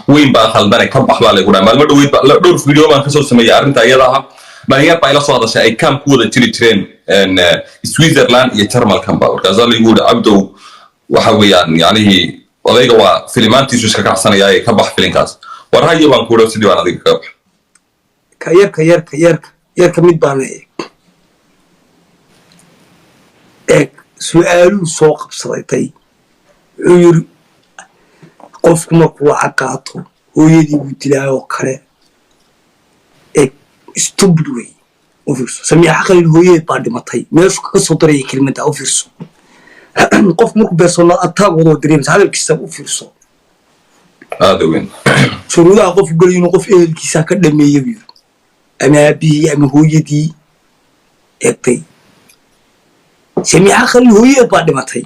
وين بقى خلدنا كبح بالي قرا ما دويد لا دور فيديو ما كسو سمي arrinta iyada dhalinyar bay la soo hadashay ay kam ku wada jiri jireen Switzerland iyo Jarmal kan baa warkaas la yiri abdo waxa weeyaan yaani odayga waa filimaantiisu iska kacsanaya ay ka bax filinkaas war hayo baan ku dhaw sidii waan adiga ka ka mid baan su'aalu soo qabsaday yiri qofku markuu aqaato hooyadii uu dilaayo kale stupid way office samiya aqal hooyadii baa dhimatay meeshu ka soo daray kelmadda office qof markuu personal attack wado dareemas hadalkiisa u fiirso weyn shuruudaha qof galiyno qof ehelkiisa ka dhameeyay ama abi ama hooyadii eegtay samiya aqal hooyadii baa dhimatay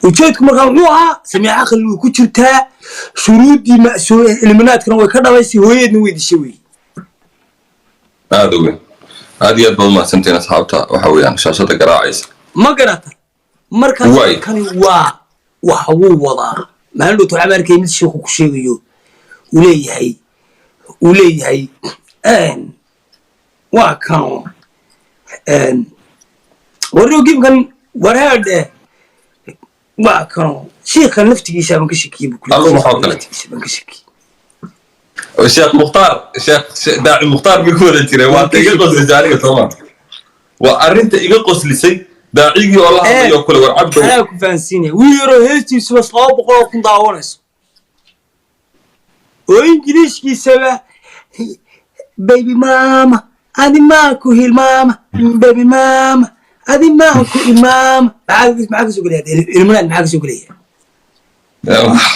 وجدكم مركبوها سميع عقل وكجرتا شروطي مأسوء المنات كانوا كدبايسي هويدنا ويدشوي وين هذه أدبل ما سنتين أصحابتها وحويان شاشة قراعيس ما قرأتها مركز كان وحوو وضع ما عنده تعمل كيمت شيخ وكشيغيو ولي هي وكانوا وريو كيف كان ورهاد ما كانوا شيخ نفتي يسامن كشكي بكل الله محاولة كشكي الشيخ مختار الشيخ داعي مختار بيقول انت وانت يقص الجاريه طبعا وارنت يقص لسي داعي والله ياكل ورعبد انا كفانسيني ويرو هيستي سو 200 كن داونس وانجليزي سبا بيبي ماما اني ماكو هي ماما بيبي ماما هذه ما هو إمام معك سوق ليه المناد معك سوق ليه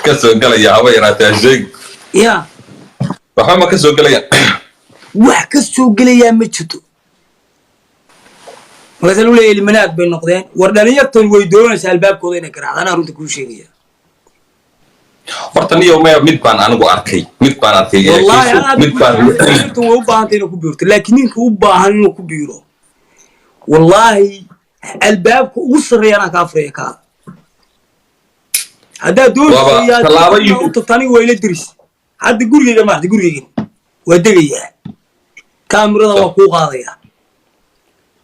كسو قال يا عويرات يا شيخ يا وحما كسو قال يا وحكسو قال يا مجتو مثلا لي المناد بين نقطتين ورداني يقتل ويدون سال باب كودين كرا انا رنت كل شيء horta niyo mid baan anigu arkay wallahi mid baan u baahan inuu ku biirto laakiin ninka u baahan inuu ku biiro والله الباب وصر أنا كافر كا هذا دول يا تطاني ويل درس هذا يقول يا جماعة يقول يجين ودقيقة كاميرا وقوق هذا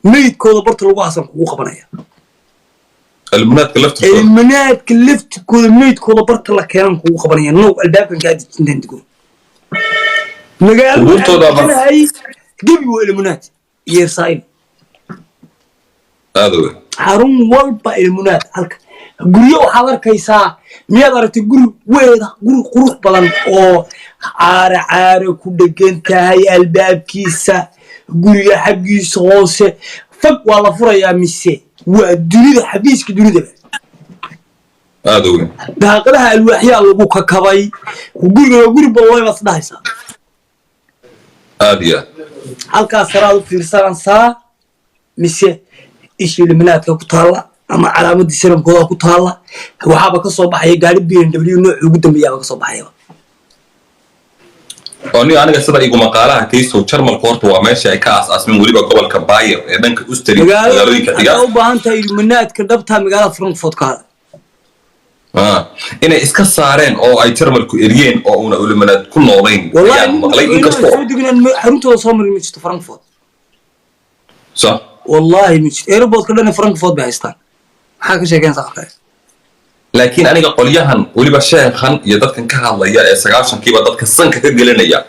ميت كذا برت الواصل قوق بنايا المنات كلفت كذا ميت كذا برت الله كلام قوق بنايا نو الباب كان قاعد تقول نقال هاي قبل المنات يرسايل هذا حرم والبا المناد هلك غريو waxaad arkaysaa miyaad aragtay guri weeda guri qurux badan oo caare ku dhagan tahay albaabkiisa guriga xaqiisa hoose fag waa la furayaa mise waa dunida xabiiska dunida هذا weyn daaqadaha alwaaxya lagu ka kabay guriga guri balway bas dhahaysa aadiya halka saraad u fiirsanaysaa mise إيش اللي مناتك كتالا أما علامة السلام كذا كتالا وحابة كصوب حياة قارب BMW نوع قدام بيجا كصوب حياة. أنا قصدي يقول مقالة كيس وشرم الكورت وماشي كاس أسمين ولي بقول كباير يعني كأستري. أو بهانتا المنات كذبتها مقالة فرانكفورت كذا. إنه إسكسارين أو أي شرم الكوريين أو المنات كل نوعين. والله مقالين كسر. أنا حرمت وصامر مش فرانكفورت. صح. والله مش إيربوت كلنا فرانكفورت بهايستان حاجة شيء كان صح لكن أنا قوليهن ولي بشيخن يدك كهلا يا إسقاطن كي بدك السنك كجلنا يا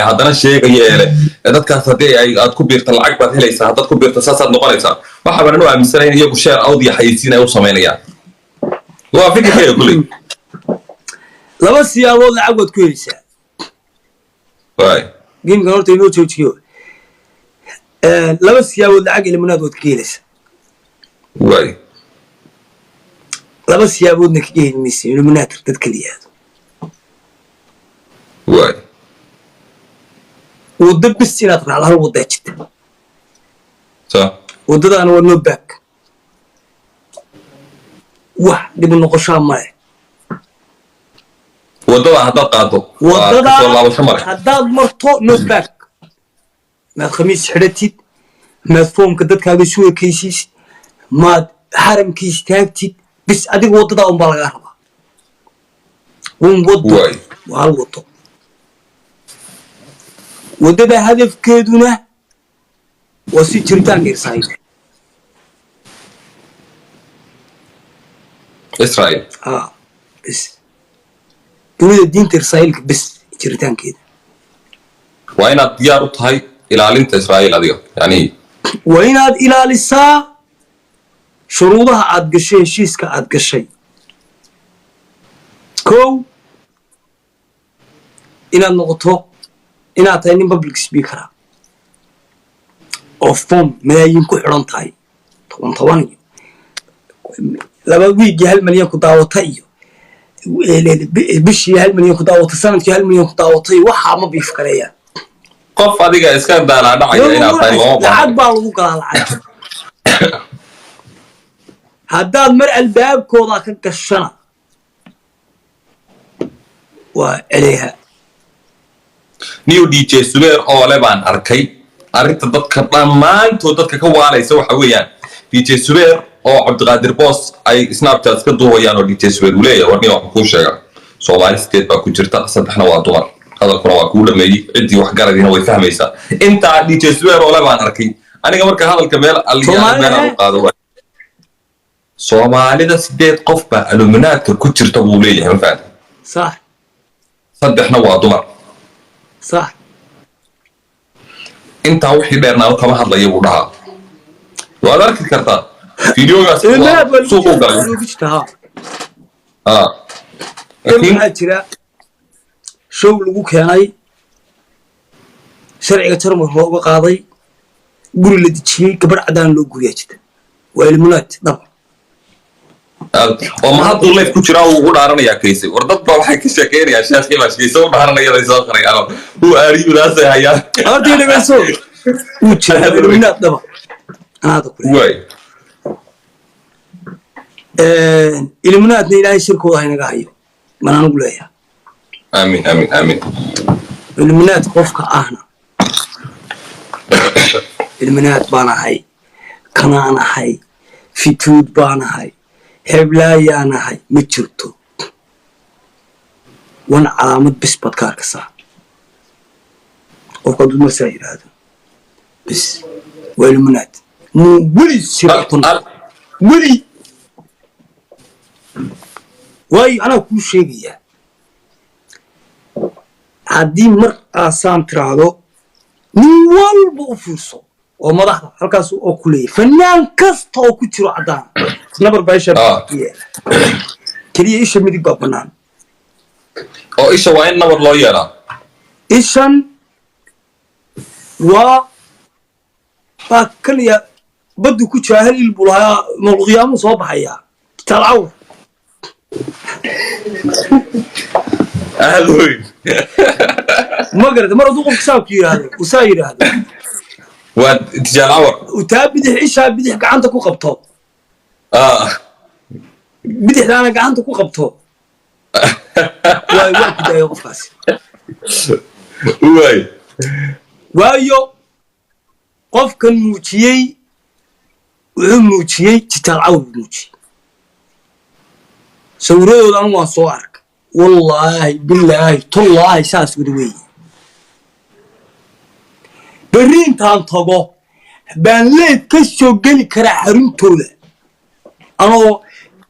هذا الشيء يا يدك صدق أتكبر طلعك بعد هليس هذا تكبر تساسات نقاليسا ما حبنا نوع مثلا يجوا شير أودي حيسين أو سمينيا وافق كده كلي لا بس يا والله عقد كويسة واي جيم قلت له تشوتيو لبس يا ولد عقل مناد وتكيلس واي لبس يا ولد نكجين ميسي مناد تتكليات واي ودب السينات على هو وداجت صح ودد انا ونو باك واه دي من قشام ماي ودد هذا قادو ودد هذا مرتو نو باك ما خميس حرتيد ما فهم كدتك هذا شو كيسيس ما حرم كيس تاكتيد بس أديك وضد أم بالغاربة ونوضو وهالوضو وددا هدف كيدونا وسي جريتان إسرائيل إسرائيل بس دولة الدين إسرائيل بس جريتان كده وين ديارت هاي إلى علنت إسرائيل هذه يعني وين إلى لسا شروطها أتقشي شيسك أتقشي كو إن النقطة إن أتاني بابليك سبيكرا أوفهم ملايين كحران تاي طبعا لما بيجي هالمليون كداوتايو بشي هالمليون كداوت سنة هالمليون كداوتاي وحا ما بيفكريا قف هذيك إسكان دار على عيني إن أتاني لعب بالوك على العجب هداد مرء الباب كوضا كالشنا وإليها نيو دي جي سوبر أو لبان أركي أريد تضدك ما أنتو تضدك كوالي يسوي حويان دي جي سوبر أو عبد القادر بوس أي سناب شات كدو ويانو دي جي سوبر وليه ورني وحكون شيئا سومالي ستيت باكو جرتا صدحنا وادوان هذا الكرة واقول مي عندي وحقارة دينا ويفهم يسا أنت دي جي سوبر أو لبان أركي أنا قبلك هذا الكمال اللي أنا قادوا سومالي ستيت قفبة ألومنات كجرتا وليه هم فعلا صح صدحنا وادوان صح انت وحي دheerna oo kama hadlayo uu dhaha waad arki kartaa fiidiyogaas suuq u galay waxaa jira show lagu keenay sharciga jarmal looga qaaday guri la dejiyey gabar cadaan loo guriyaa jirta waa ilmunaad dhab oo ma hadduu leef ku jiraa uu ugu dhaaranayaa kaysay war dad baa waxay ka sheekeynayaa sheekii baa sheekaysa u dhaaranayada soo qarayaan uu aariyudaasay hayaan hortii dhagayso uu jira ilmunaad dhaba aada ku way ilmunaadna ilaahay shirkooda haynaga hayo manaan ugu leeyahay aamin aamin aamin ilmunaad qofka ahna ilmunaad baan ahay kanaan ahay fituud baan ahay heblaayaan ahay ma jirto wan calaamad bis baad ka arkaysaa qofka hadduu marsaa yidhaahdo bis waa ilmunaad muu weli sircton weli waayo anaa kuu sheegayaa haddii mar aasaan tiraahdo nin walba u fiirso oo madaxda halkaas oo ku leeyahay fanaan kasta oo ku jiro caddaan nabar baa isha keliya isha midig baa bannaan oo isha waa in nabar loo yeelaa ishan waa baa kaliya baddu ku jira hal il buu lahaa mawlqiyaamuu soo baxayaa talcawr ahloyn ma garata mar hadduu qofka saabku yidhaahdo usaa yidhaahdo waa tijaal cawar utaa bidix ishaa bidix gacanta ku qabto bidixdaana gacanta ku qabto waa ku daaya qofkaasi way waayo qofkan muujiyey wuxuu muujiyey jitaal cawr buu muujiyey sawiradooda anu waan soo arka wallaahi bilaahi tullaahi saas wada weeye berri intaan tago baan leed ka soo geli karaa xaruntooda anoo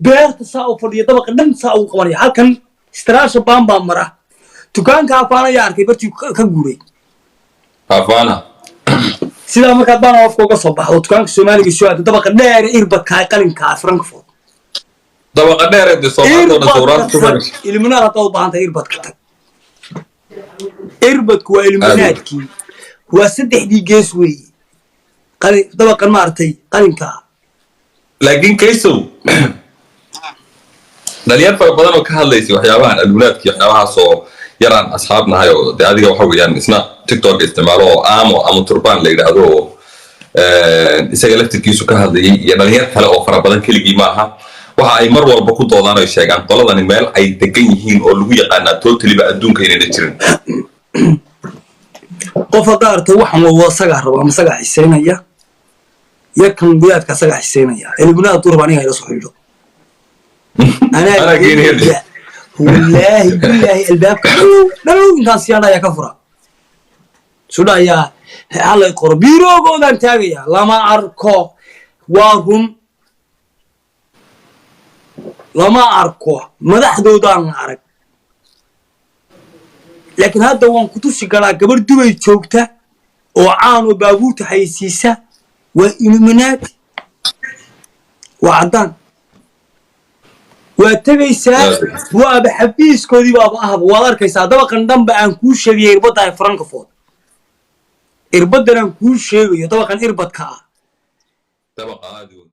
beerta saa u fadhiya dabaqa dhan saa ugu qabanaya halkan istiraasha baan baa mara dukaanka afaana ayaa arkay bartii ka guuray afaana sidaa markaad baana qofka uga soo baxdo dukaanka soomaaliga soo aada dabaqa dheer irbadkaa qalinkaa frankfurt dabaqa dheer ee soomaaliya dowraan ilmunaad haddaad u baahanta irbadka tag irbadku waa ilmunaadkii waa saddexdii gees weeye dabaqan maaragtay qalinkaa laakiin kaysow dhalinyar fara badan oo ka hadlaysay waxyaabahan almunaadkii waxyaabahaasoo yaraan asxaab nahay oo dee adiga waxa weeyaan isna tiktok isticmaalo oo ama turbaan la yidhaahdo oo isaga laftirkiisu ka hadlayay iyo dhalinyar kale oo fara badan keligii maaha waxa ay mar walba ku doodaan oo sheegaan qoladani meel ay degan yihiin oo lagu yaqaanaa totaliba adduunka inayna jirin qof haddaa arta waxan waa asagaa raba ama asagaa xiseynaya yakan gudaadka asagaa xiseynaya ilmunaad durba aniga ila soo xidho anaa والله بالله الباب دلو انت سياده يا كفره سودا يا الله يقر بيرو غودان تاغيا لما اركو واهم لما اركو مدحدودان ارك لكن هذا وان كتوسي غلا غبر دوبي جوجتا oo aan u baabuurta haysiisa waa illuminati وعدان واتغيسا وابا حبيسكودي بابا اهب والاركيسا دبقن دنبا ان كو شيغي يربدا فرانكفورت يربدنا ان كو شيغي دبقن يربدكا دبق عادي